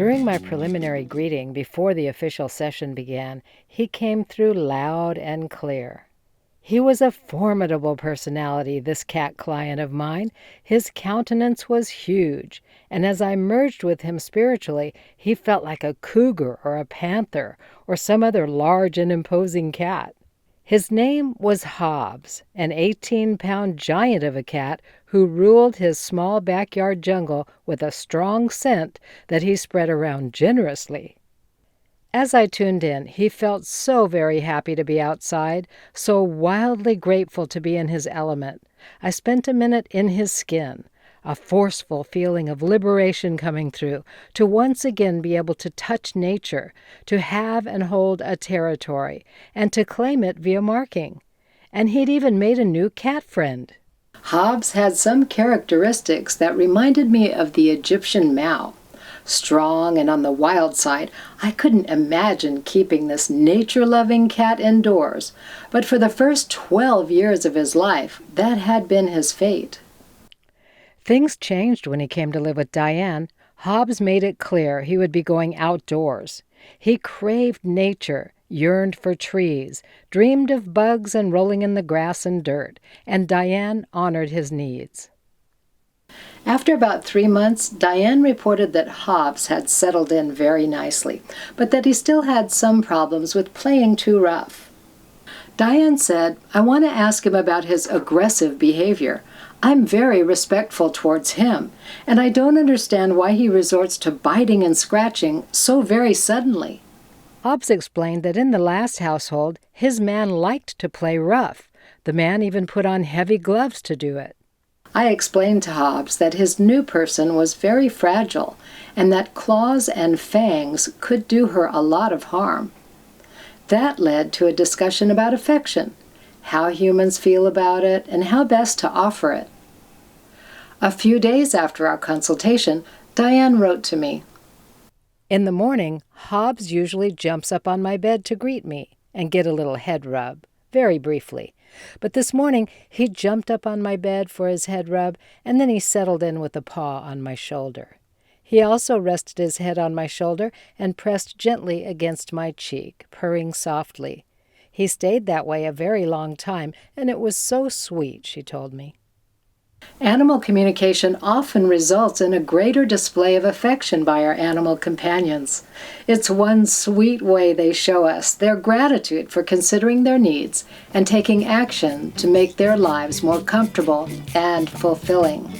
During my preliminary greeting before the official session began, he came through loud and clear. He was a formidable personality, this cat client of mine. His countenance was huge, and as I merged with him spiritually, he felt like a cougar or a panther or some other large and imposing cat. His name was Hobbes, an 18-pound giant of a cat who ruled his small backyard jungle with a strong scent that he spread around generously. As I tuned in, he felt so very happy to be outside, so wildly grateful to be in his element. I spent a minute in his skin, a forceful feeling of liberation coming through, to once again be able to touch nature, to have and hold a territory, and to claim it via marking. And he'd even made a new cat friend. Hobbes had some characteristics that reminded me of the Egyptian Mao. Strong and on the wild side, I couldn't imagine keeping this nature-loving cat indoors, but for the first 12 years of his life, that had been his fate. Things changed when he came to live with Diane. Hobbes made it clear he would be going outdoors. He craved nature, yearned for trees, dreamed of bugs and rolling in the grass and dirt, and Diane honored his needs. After about 3 months, Diane reported that Hobbes had settled in very nicely, but that he still had some problems with playing too rough. Diane said, "I want to ask him about his aggressive behavior. I'm very respectful towards him, and I don't understand why he resorts to biting and scratching so very suddenly." Hobbes explained that in the last household, his man liked to play rough. The man even put on heavy gloves to do it. I explained to Hobbes that his new person was very fragile, and that claws and fangs could do her a lot of harm. That led to a discussion about affection, how humans feel about it, and how best to offer it. A few days after our consultation, Diane wrote to me, "In the morning, Hobbes usually jumps up on my bed to greet me and get a little head rub, very briefly. But this morning, he jumped up on my bed for his head rub, and then he settled in with a paw on my shoulder. He also rested his head on my shoulder and pressed gently against my cheek, purring softly. He stayed that way a very long time, and it was so sweet," she told me. Animal communication often results in a greater display of affection by our animal companions. It's one sweet way they show us their gratitude for considering their needs and taking action to make their lives more comfortable and fulfilling.